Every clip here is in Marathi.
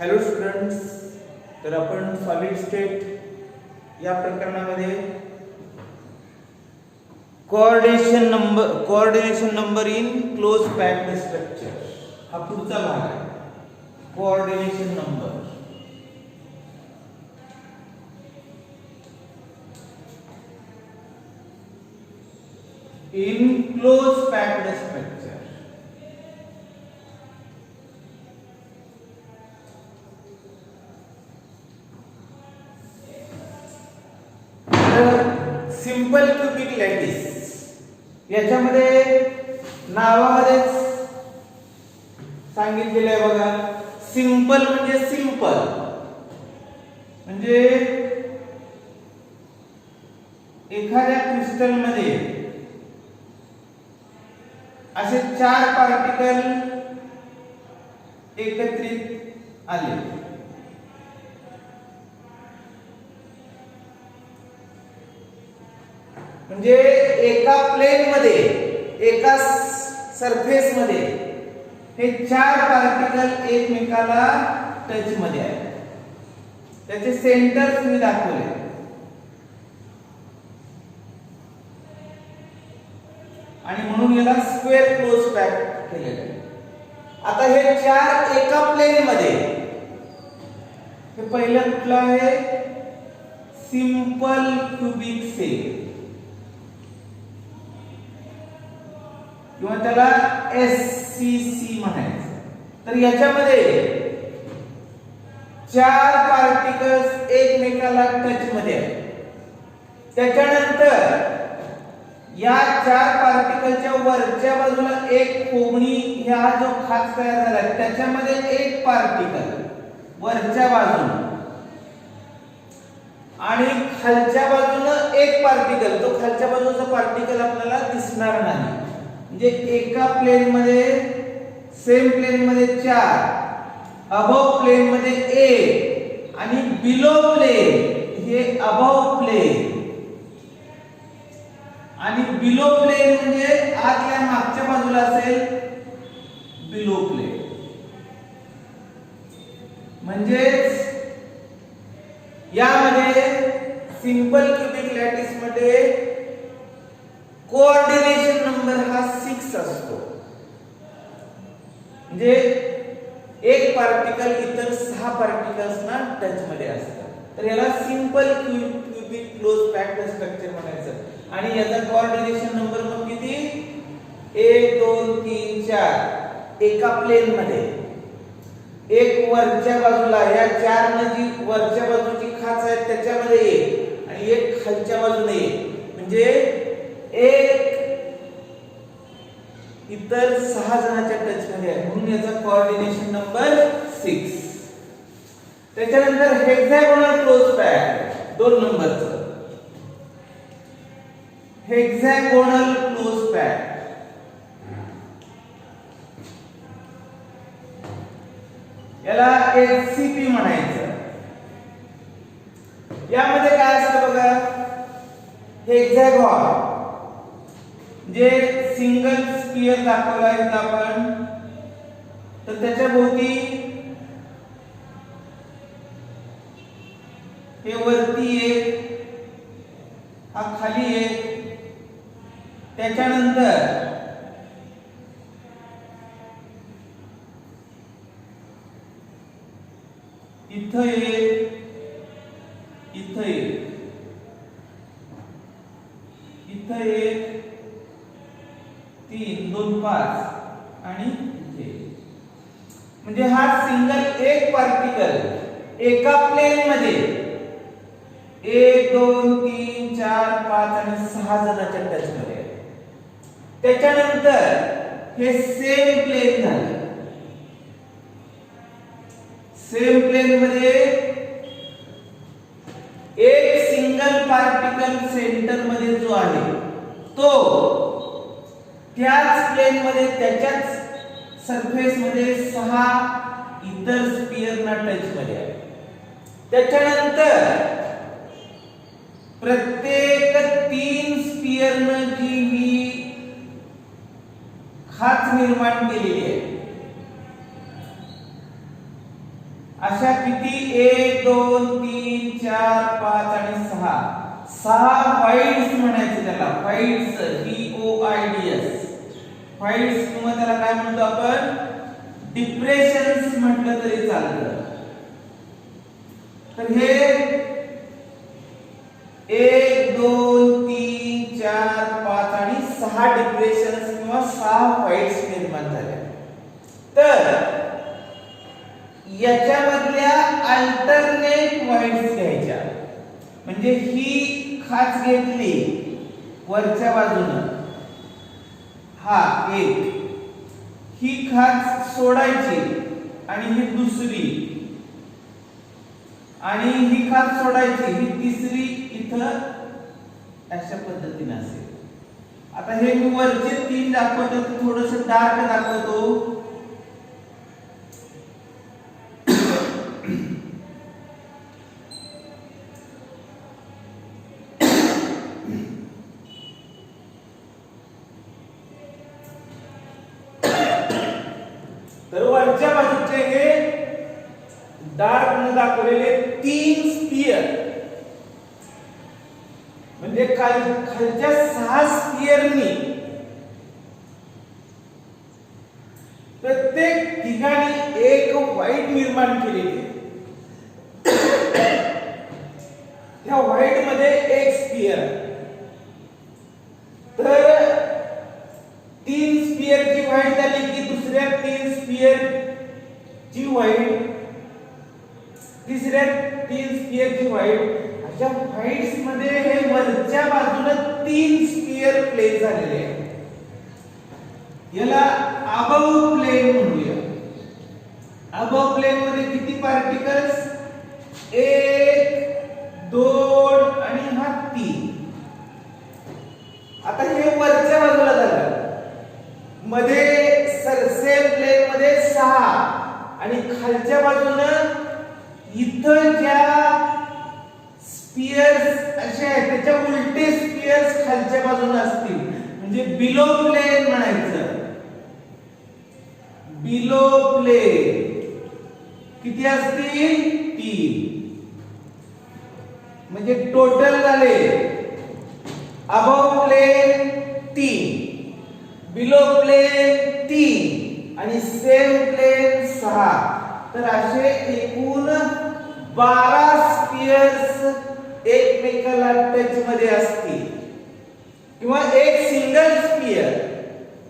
हॅलो स्टुडंट्स, तर आपण सॉलिड स्टेट या प्रकरणामध्ये coordination number in close packed structure हा पुढचा भाग आहे. Coordination number in close packed structure. Simple cubic lattice याच्यामध्ये नावामध्येच सांगितलेलं आहे बघा. सिंपल म्हणजे सिंपल म्हणजे एखाद्या क्रिस्टल मध्ये असे 4 पार्टिकल एकत्रित आले. म्हणजे एका प्लेन मध्ये एका सरफेस मध्ये हे 4 पार्टिकल एकमेकाला टच मध्ये आहेत. त्याचे सेंटर्स मी दाखवले. आणि म्हणून याला स्क्वेअर क्लोज पॅक केलेलं आहे. आता हे 4 एका प्लेन मध्ये, हे पहिलं कुठलं आहे? सिंपल क्यूबिक सेल किंवा त्याला SCC म्हणायचं. तर याच्यामध्ये 4 पार्टिकल्स एकमेकाला टच मध्ये आहेत. त्याच्यानंतर या 4 पार्टिकलच्या वरच्या बाजूला एक कोबणी, हा जो खाच तयार झाला त्याच्यामध्ये एक पार्टिकल वरच्या बाजूला आणि खालच्या बाजूला एक पार्टिकल. तो खालच्या बाजूचा पार्टिकल आपल्याला दिसणार नाही. म्हणजे एका प्लेन मध्ये, सेम प्लेन मध्ये 4, अबव प्लेन मध्ये 1 आणि बिलो प्लेन हे अबव प्लेन आणि बिलो प्लेन म्हणजे आतल्या मागच्या बाजूला असेल बिलो प्लेन. म्हणजे यामध्ये सिंपल क्यूबिक लॅटिस मध्ये कोऑर्डिनेशन नंबर हा 6 असतो. म्हणजे एक पार्टिकल इतर 6 पार्टिकल्सना टच मध्ये असतात. तर याला simple cubic close packed structure म्हणायचं. आणि याचा कोऑर्डिनेशन नंबर मग किती? 1 2 3 4 एका प्लेन मध्ये, एक वरच्या बाजूला, या 4 ने जी वरच्या बाजूची खाच आहे त्याच्यामध्ये एक आणि एक खालच्या बाजूने एक. म्हणजे एक इतर 6 जणांच्या टच मध्ये आहे. म्हणून याचा कोऑर्डिनेशन नंबर 6. त्याच्यानंतर हेक्सागोनल क्लोज पॅक 2 नंबरचं. हेक्सागोनल क्लोज पॅक याला HCP म्हणायचं. यामध्ये काय असतं बघा, हेक्सागॉन जे सिंगल स्फियर दाखवला आहे आपण, तर त्याच्या भोवती हे वरती एक, हा खाली एक, त्याच्यानंतर इथं एक, इथं एक, इथं एक, 3 2 5 आणि इथे. म्हणजे हा सिंगल एक पार्टिकल एका प्लेन मध्ये 1 2 3 4 5 आणि 6 जणांच्या टच मध्ये आहे. त्याच्यानंतर हे सेम प्लेन झालं. सेम प्लेन मध्ये एक सिंगल पार्टिकल सेंटर मध्ये जो आहे तो त्याच प्लेन मध्ये, त्याच्याच सरफेस मध्ये 6 इतर स्फियरना टच मध्ये आहे. त्याच्यानंतर प्रत्येक 3 स्फियरने जी ही खाच निर्माण केलेली आहे अशा किती 1 2 3 4 5 आणि 6 व्हाईड्स म्हणायचे त्याला. व्हाईड्स VOIDS व्हाईड्स किंवा त्याला काय म्हणतो आपण डिप्रेशन्स म्हटलं तरी चालतं. तर हे 1 2 3 4 5 आणि 6 डिप्रेशन्स किंवा 6 व्हाईड्स निर्माण झाल्या. तर याच्यामधल्या अल्टरनेट व्हाईड्स घ्यायच्या. म्हणजे ही खाच घेतली वरच्या बाजूनं, हा एक, ही खाच सोडायची आणि ही दुसरी, आणि ही खाच सोडायची, ही तिसरी इथं अशा पद्धतीने असेल. आता हे मी वरचे 3 दाखवतो, थोडंसं डार्क दाखवतो. तर वरच्या बाजूचे हे डार्क न दाखवलेले 3 स्पियर, म्हणजे खालच्या 6 स्पियरनी प्रत्येक ठिकाणी एक व्हाईट निर्माण केलेली आहे. त्या व्हाईट मध्ये एक स्पियर. तर 3 स्पियरची व्हाईट झाली की दुसऱ्या 3 स्पियर ची व्हाईट, तिसऱ्या 3 स्पियरची व्हाईट. अशा व्हाईट्स मध्ये हे वरच्या बाजूला 3 स्पियर प्लेस झालेले आहेत. याला अबव प्लेन म्हणूया. अबव प्लेन मध्ये किती पार्टिकल्स? 1 2 आणि हा 3. आता हे वरच्या बाजूला झालं. मध्ये सेम प्लेन मध्ये 6 आणि खालच्या बाजूनं इथं ज्या स्पियर्स असे आहेत त्याच्या उलटे स्पियर्स खालच्या बाजूने असतील, म्हणजे बिलो प्लेन म्हणायचं. बिलो प्लेन किती असतील? 3. म्हणजे टोटल झाले अबव प्लेन 3, बिलो प्लेन 3 आणि सेम प्लेन 6. तर असे एकूण 12 स्पियर्स एकमेकाला टच मध्ये असतील, किंवा एक सिंगल स्पियर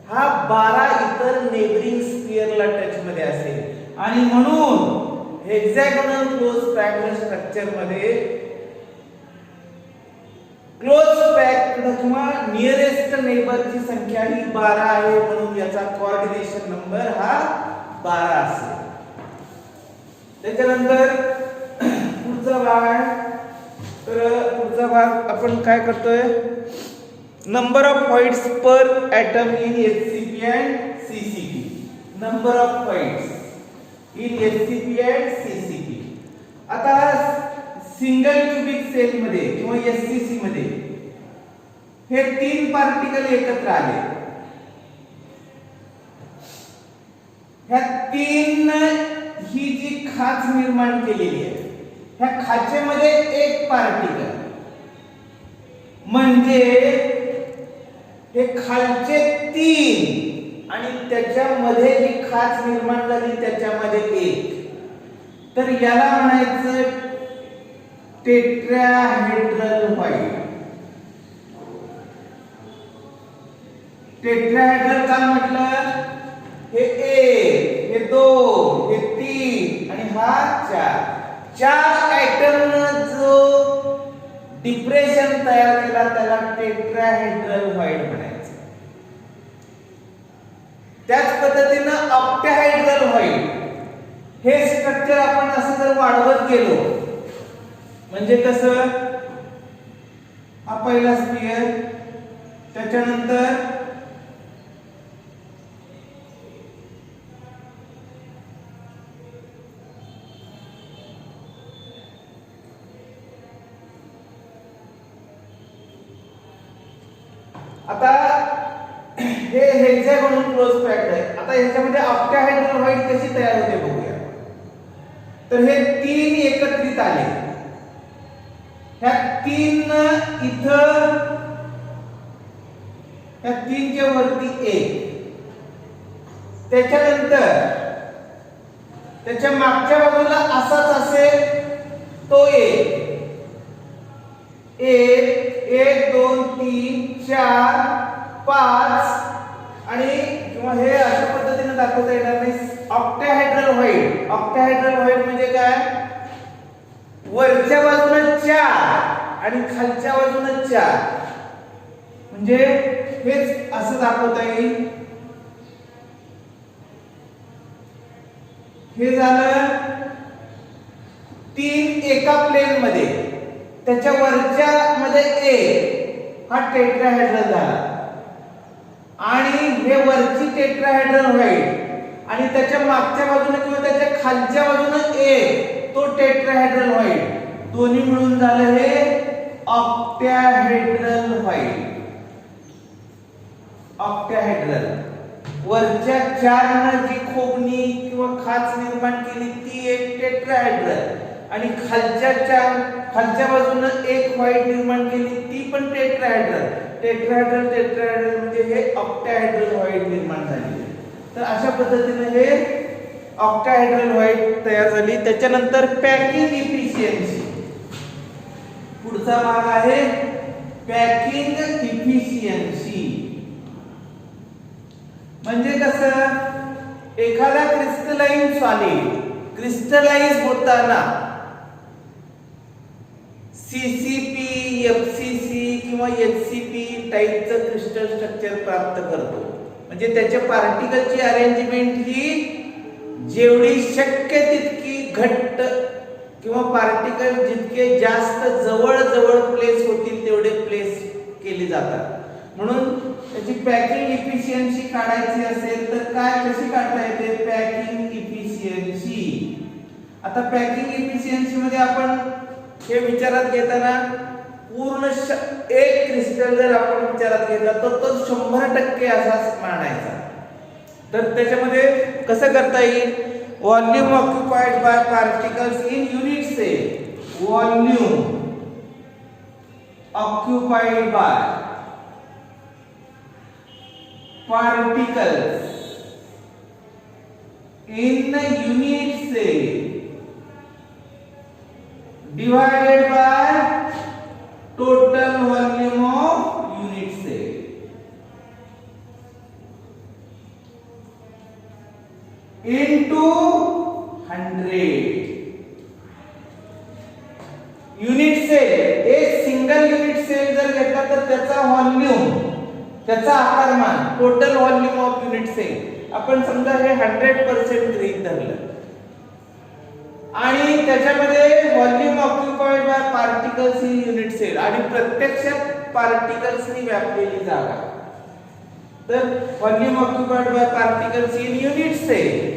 हा 12 इतर नेबरिंग स्पियरला टच मध्ये असेल. आणि म्हणून हेक्सागोनल क्लोज पॅक्ड स्ट्रक्चर मध्ये क्लोज पॅक्ड किंवा नियरेस्ट नेबरची संख्या ही 12 आहे, म्हणून याचा कोऑर्डिनेशन नंबर हा 12 असेल. त्याच्यानंतर पुढचा भाग आहे. तर पुढचा भाग आपण काय करतोय? Number of whites per atom in HCP and CCP. Number of whites in HCP and CCP. आता सिंगल क्यूबिक सेल मध्ये किंवा SCC मध्ये हे 3 पार्टिकल एकत्र आले. ह्या 3 ही जी खाच निर्माण केलेली आहे, ह्या खाचेमध्ये एक पार्टिकल, म्हणजे हे खालचे 3 आणि त्याच्यामध्ये जी खाच निर्माण झाली त्याच्यामध्ये एक. तर याला म्हणायचं टेट्राहेड्रल व्हाईट. टेट्राहेड्रल का म्हटलं? हे 1, हे 2, हे 3 आणि हा 4 एटम जो डिप्रेशन तयार केला त्याला टेट्राहेड्रल व्हाईट म्हणायचं. त्याच पद्धतीनं ऑक्टाहेड्रल व्हाईट हे स्ट्रक्चर आपण असं जर वाढवत गेलो, म्हणजे कसं, हा पहिला स्पियर, त्याच्यानंतर आता हे हेक्सागोनल क्लोज पॅक्ड आहे. आता ह्याच्यामध्ये ऑक्टाहेड्रल व्हाईट कशी तयार होते बघूया. तर हे 3 एकत्रित आले. ह्या 3 इथं, ह्या 3च्या वरती 1, त्याच्यानंतर त्याच्या मागच्या बाजूला असाच असेल तो 1 1 2 3 4 5 आणि किंवा हे अशा पद्धतीने दाखवता येणार नाही. Octahedral white. ऑक्टाहेड्रल व्हाईट म्हणजे काय? वरच्या बाजूने 4 आणि खालच्या बाजूने 4, म्हणजे हेच असं दाखवता येईल. हे झालं 3 एका प्लेन मध्ये, त्याच्या वरच्या मध्ये 1 हा टेट्राहेड्रल झाला आणि हे वरची टेट्राहेड्रल व्हाईट आणि त्याच्या मागच्या बाजूने किंवा त्याच्या खालच्या बाजूने 1 तो टेट्राहेड्रल व्हाईट, दोन्ही मिळून झालं हे ऑक्टाहेड्रल व्हाईट. ऑक्टाहेड्रल. वरच्या 4 ने जी खोबणी किंवा खाच निर्माण केली ती एक टेट्राहेड्रल आणि खालच्या बाजूने एक व्हाईट निर्माण केली ती पण टेट्राहेड्रल. टेट्राहेड्रल म्हणजे हे ऑक्टाहेड्रल व्हाईट निर्माण झाली. तर अशा पद्धतीने हे ऑक्टाहेड्रल व्हाईट तयार झाली. त्याच्यानंतर पॅकिंग इफिशियन्सी. पुढचा भाग आहे पॅकिंग इफिशियन्सी. म्हणजे कसं, एखादा क्रिस्टलाइन सॉलिड क्रिस्टलाइज होताना सीसीपी, एफसीसी किंवा एचसीपी टाइपचं क्रिस्टल स्ट्रक्चर प्राप्त करतो. म्हणजे त्याच्या पार्टिकलची अरेंजमेंट ही जेवढी शक्य तितकी घट्ट किंवा पार्टिकल जितके जास्त जवळ जवळ प्लेस होतील तेवढे प्लेस केले जातात. म्हणून त्याची पॅकिंग इफिशियन्सी काढायची असेल तर काय, कशी काढता येते? Packing efficiency. आता पॅकिंग इफिशियन्सी मध्ये आपण हे विचारात घेताना पूर्ण एक क्रिस्टल जर आपण विचारात घेतला तर तो 100% असाच मानायचा. तर त्याच्यामध्ये कसं करता येईल? Volume occupied by particles in unit cell. Volume occupied by particles in the unit cell divided by total volume of unit cell into 100. Unit cell, एक सिंगल युनिट सेल जर घेतला तर त्याचा व्हॉल्यूम, त्याचा आकारमान, total volume of unit cell आपण समजा हे 100% गृहीत धरलं आणि त्याच्यामध्ये volume occupied by particles in unit cell आणि प्रत्यक्षात पार्टिकल्सनी व्यापलेली जागा. तर volume occupied by particles in unit cell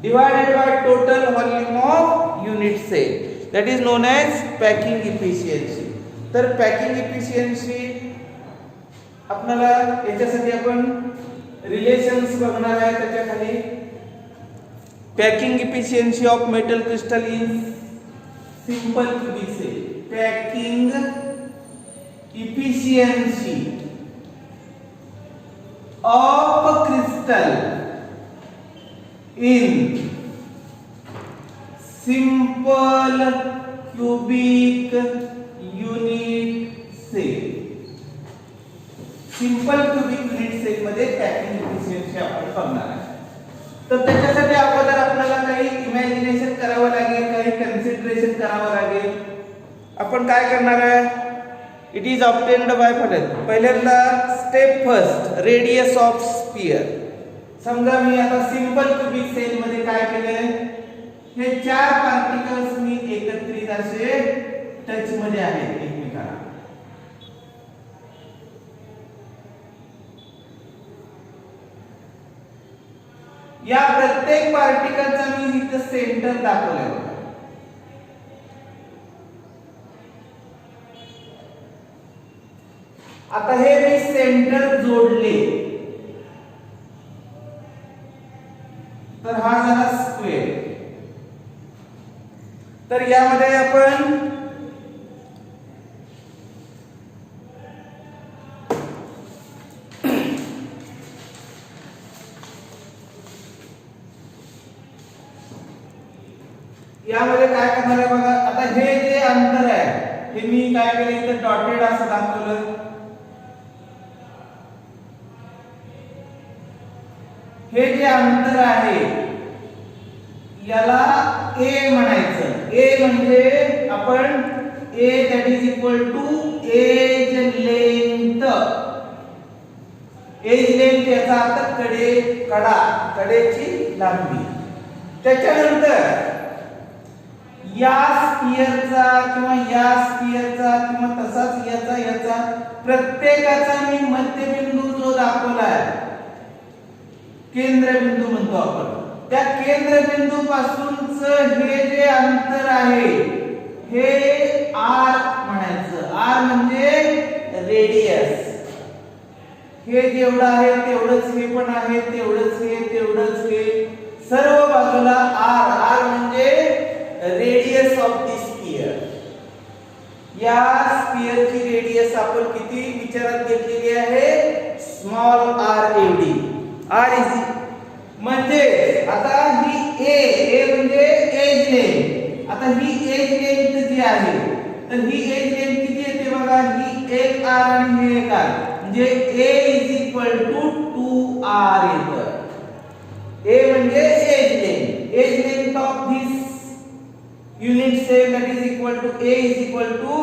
divided by total volume of unit cell, that is known as packing efficiency. तर पॅकिंग इफिशियन्सी आपल्याला याच्यासाठी आपण रिलेशन्स बघणार आहे. त्याच्या खाली packing efficiency of metal crystal in simple cubic cell. Packing efficiency of crystal in simple cubic unit cell. Simple cubic unit cell मध्ये पॅकिंग इफिशियन्सी आपण बघणार आहे. तर त्याच्यासाठी अगोदर आपल्याला काही इमॅजिनेशन करावं लागेल, काही कन्सिडरेशन करावं लागेल. आपण काय करणार आहे? इट इज ऑब्टेन्ड बाय पहिल्यांदा step first radius of sphere. समजा मी आता सिंपल क्यूबिक सेल मध्ये काय केलंय, हे 4 पार्टिकल्स मी एकत्रित असे टच मध्ये आहेत एकमेकांना. या प्रत्येक पार्टिकलचा मी इथे सेंटर दाखवलाय. आता हे मी सेंटर जोडले तर हा झाला स्क्वेअर. तर यामध्ये आपण यामध्ये काय करणार आहे बघा. आता हे जे अंतर आहे हे मी काय केलं इथे डॉटेड असं दाखवलं. हे जे अंतर आहे याला ए म्हणायचं. ए म्हणजे आपण ए that is equal to edge length. Edge length याचा अर्थ कडेची लांबी. त्याच्यानंतर या स्फिअरचा किंवा या स्फिअरचा किंवा तसाच याचा प्रत्येकाचा मी मध्यबिंदू जो दाखवला आहे केंद्रबिंदू म्हणतो आपण. त्या केंद्रबिंदू पासूनच हे जे अंतर आहे हे आर म्हणायचं. आर म्हणजे रेडियस. हे जेवढं आहे तेवढंच हे पण आहे, तेवढंच हे सर्व बाजूला आर. आर म्हणजे रेडियस ऑफ द स्फिअर. या स्फिअरची रेडियस आपण किती विचारात घेतलेली आहे? स्मॉल आर एवढी. आर इज म्हणजे आता ही ए म्हणजे एज लेंथ. आता ही एज लेंथ जी आहे तर ही एज लेंथ किती येते बघा. ही 1 आर आणि हे 1 आर म्हणजे A is equal to 2 R येतं. ए म्हणजे edge length. Edge length of this unit cell that is equal to A is equal to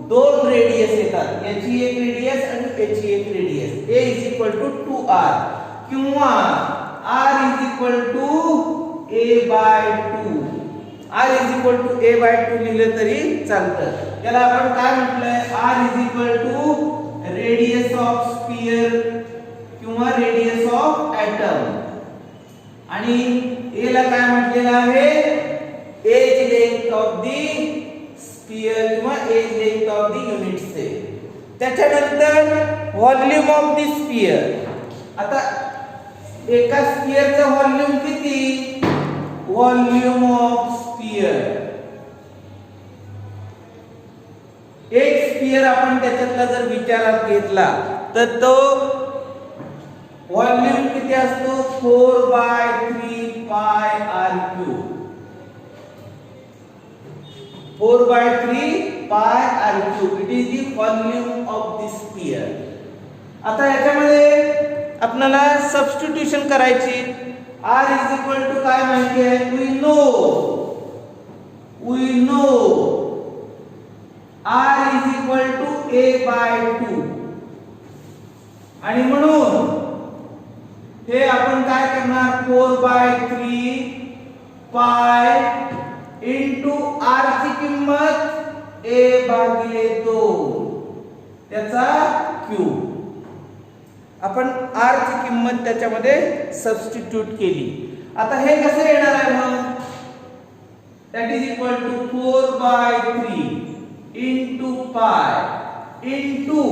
दोन रेडियस येतात. याची एक रेडियस आणि याची एक radius. A is equal to 2 R किंवा r is equal to a/2. r is equal to a/2 लिहिलं तरी चालतं. याला आपण काय म्हटलंय? r is equal to radius of sphere किंवा रेडियस ऑफ एटम. आणि a ला काय म्हटलेलं आहे? Edge length of the sphere किंवा edge length of the unit cell. त्याच्यानंतर व्हॉल्यूम ऑफ द स्फिअर. आता एका स्फिअरचा व्हॉल्यूम किती? Volume of sphere. एक स्फिअर आपण त्याच्यातला जर विचारात घेतला तर तो व्हॉल्यूम किती असतो? 4/3 पाय r3. 4/3 पाय r3 it is the volume of the sphere. आता याच्यामध्ये आपल्याला सबस्टिट्यूशन करायची. r इज इक्वल टू काय माहिती आहे? We know r is equal to a/2 आणि म्हणून हे आपण काय करणार? 4/3 पाय इंटू r ची किंमत a/2 त्याचा क्यूब. आपण r ची किंमत त्याच्यामध्ये सबस्टिट्यूट केली. आता हे कसं येणार आहे मग? That is equal to 4/3 into pi into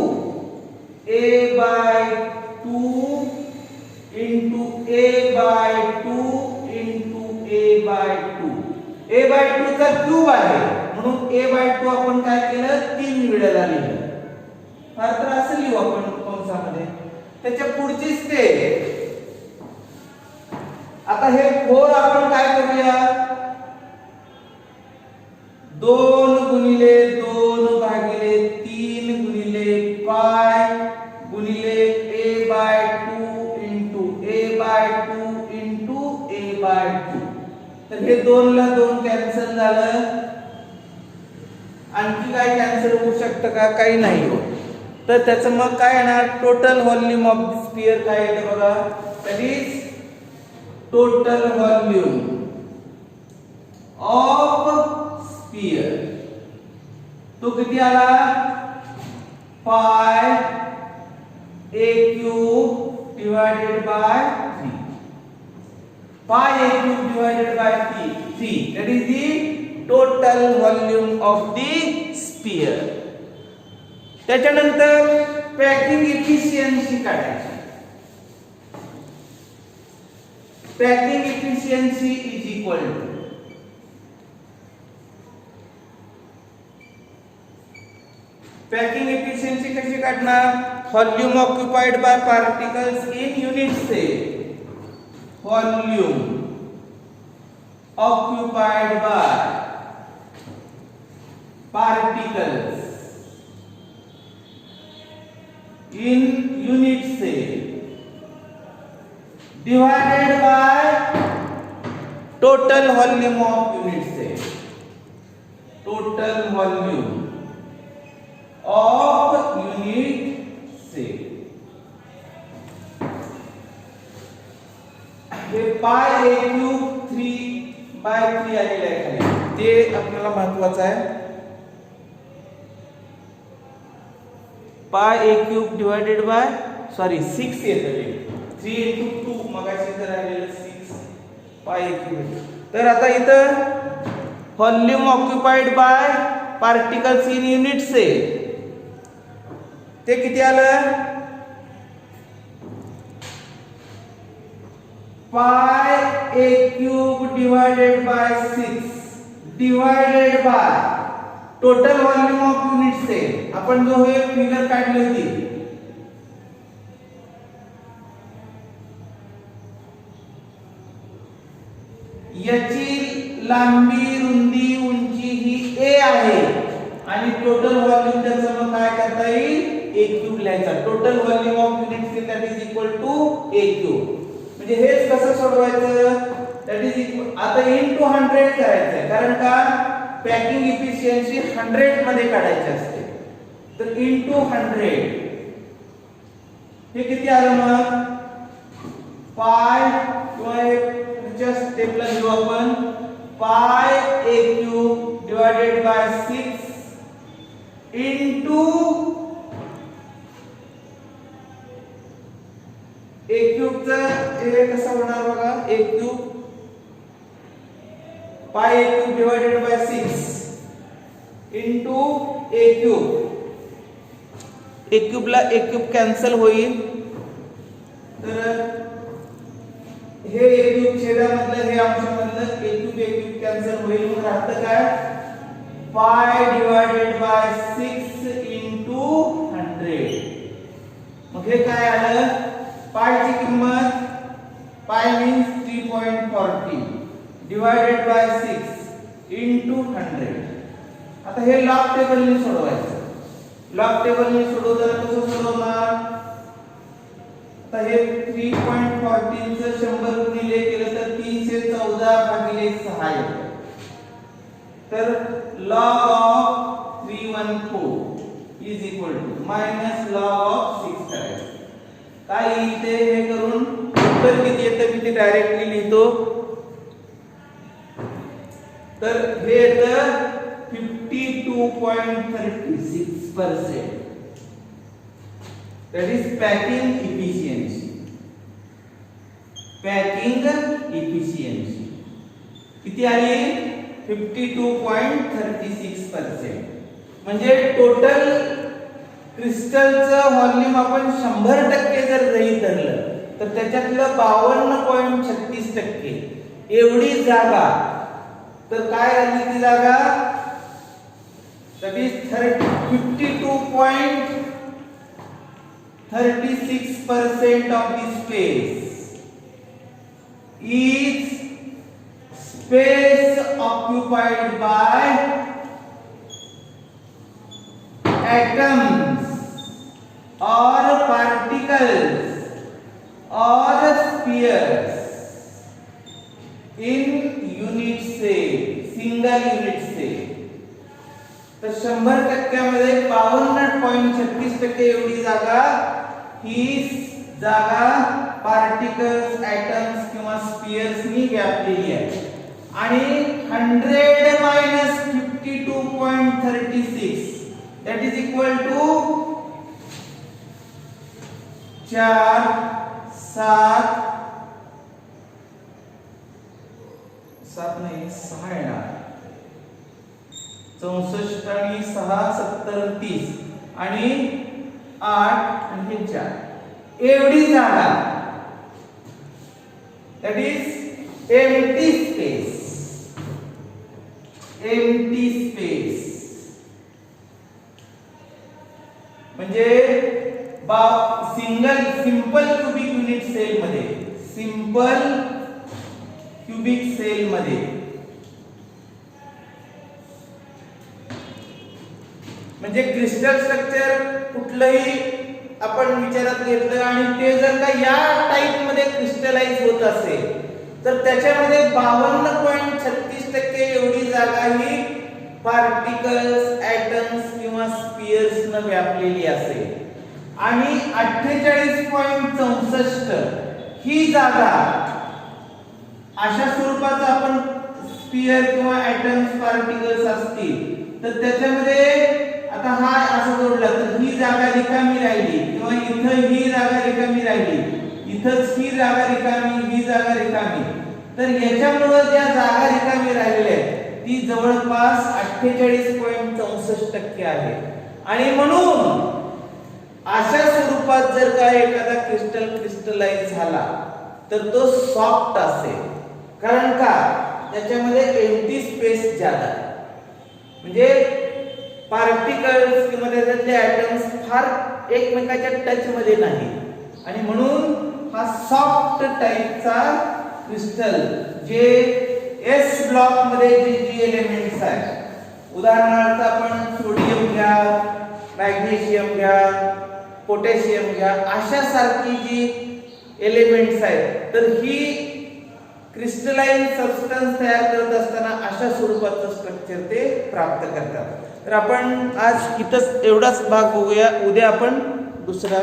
a/2 into a/2 into a/2. a/2 चा क्यूब आहे म्हणून a/2 आपण काय केलं? 3 वेळेला लिहिलं. फार तर असं लिहू आपण कंसामध्ये. त्याच्या पुढची स्टेप. आता हे 4 आपण काय करूया? 2 गुणिले 2 भागिले 3 गुणिले पाय गुणिले a/2 into a/2 into a/2. तर हे 2 ला 2 कॅन्सल झालं. आणखी काय कॅन्सल होऊ शकतं का? काही नाही होत. तर त्याचं मग काय येणार? Total volume of the sphere काय येतं बघा. That is total volume of sphere. तो किती आला? पाय a³ divided by 3. Pi a³ divided by 3 that is the total volume of the sphere. त्याच्यानंतर पॅकिंग इफिशियन्सी काढायची. Packing efficiency is equal to packing efficiency कशी काढणार? Volume occupied by particles in unit cell, volume occupied by particles in unit cell divided by total volume of unit cell, total volume of unit cell. हे पाय a क्यूब 3/3 आलेलं आहे खाली, ते आपल्याला महत्त्वाचं आहे. पाय a क्यूब डिवाइडेड बाय 6 येतं, 3 into 2 मगाशी तर राहिलेलं 6 पाय a क्यूब. तर आता इथं volume occupied by particles in unit cell ते किती आलं? Pi a cube divided by 6 divided by total volume of unit cell. आपण जो हे फिगर काढली होती, याची लांबी, रुंदी, उंची ही a आहे आणि टोटल व्हॉल्यूम त्याचं मग काय करता येईल? a क्यूब लिहायचा. Total volume of unit cell that is equal to a cube. म्हणजे हेच कसं सोडवायचं? दॅट इज इक्वल, आता इनटू 100 करायचं आहे, कारण का पॅकिंग इफिशियन्सी 100 मध्ये काढायची असते. तर इनटू 100 हे किती आलं मग? पाय किंवा पुढच्या स्टेपला घेऊ आपण, पाय a cube divided by 6 into a क्यूबचं हे कसं होणार बघा. a क्यूब पाय a cube divided by 6 into a cube. a क्यूबला a cube cancel होईल, तर हे a क्यूब छेदामधलं हे अंशामधलं a क्यूब कॅन्सल होईल. मग राहतं काय? पाय डिवाइडेड बाय 6 इनटू 100. मग हे काय आलं? पायची किंमत, पाय मीन्स 3.40 डिवाइडेड बाय 6 इनटू 100. आता हे लॉग टेबलने सोडवायचं. लॉग टेबलने सोडवताना कसं सोडवणार? आता हे 3.14 चं 100 गुणिले केलं तर 314 भागिले 6 येतं. तर log of 314 is equal to minus log of 6 करायचं. काय इथे हे करून उत्तर किती येतं मी ते डायरेक्टली लिहितो. तर हे येतं 52.36%. that is packing efficiency. packing efficiency किती आली? 52.36%. म्हणजे टोटल क्रिस्टलचं व्हॉल्यूम आपण 100% जर गृहीत धरलं तर त्याच्यातलं 52.36% एवढी जागा. तर काय राहिली ती जागा? that is 52.36% of the space is space occupied by atoms or particles or spheres in unit cell, single unit cell. तर 100% मध्ये 52.36% एवढी जागा ही जागा पार्टिकल्स, ॲटम्स किंवा स्फिअर्स नी व्यापलेली आहे. आणि 100 minus 52.36 that is equal to 4 7 नाही 6 येणार. 64 आणि 6 70 30 आणि 8 आणि हे 4 एवढी जागा. that is empty space. empty space म्हणजे सिंपल क्यूबिक युनिट सेल मध्ये, सिंपल क्यूबिक सेल मध्ये म्हणजे क्रिस्टल स्ट्रक्चर कुठलंही आपण विचारात घेतलं आणि ते जर का या टाइप मध्ये क्रिस्टलाइज होत असेल तर त्याच्यामध्ये 52.36% एवढी जागा ही पार्टिकल्स, ऍटम्स किंवा स्पियर्स न व्यापलेली असेल आणि 48.64 ही जागा अशा स्वरूपाचं आपण स्पियर किंवा ऍटम्स, पार्टिकल्स असतील तर त्याच्यामध्ये आता हा असं जोडला तर ही जागा रिकामी राहिली किंवा इथं ही जागा रिकामी राहिली, इथंच ही जागा रिकामी, ही जागा रिकामी, तर याच्यामुळे ज्या जागा रिकामी राहिलेल्या आहेत ती जवळपास 48.64% आहे आणि म्हणून अशा स्वरूपात जर का एखादा क्रिस्टलाइज झाला तर तो सॉफ्ट असेल. कारण का त्याच्यामध्ये एम्प्टी स्पेस जादा आहे, म्हणजे पार्टिकल्स किंवा त्याच्यातले ऍटम्स फार एकमेकांच्या टच मध्ये नाही आणि म्हणून हा सॉफ्ट टाइपचा क्रिस्टल जे एस ब्लॉक मध्ये जे एलिमेंट्स आहेत, उदाहरणार्थ आपण सोडियम घ्या, मॅग्नेशियम घ्या, पोटॅशियम घ्या, अशा सारखी जी एलिमेंट्स आहेत तर ही क्रिस्टलाइन सबस्टन्स तयार करत असताना अशा स्वरूपाचं स्ट्रक्चर ते प्राप्त करतात. तर आपण आज इथंच एवढाच भाग बघूया, उद्या आपण दुसरा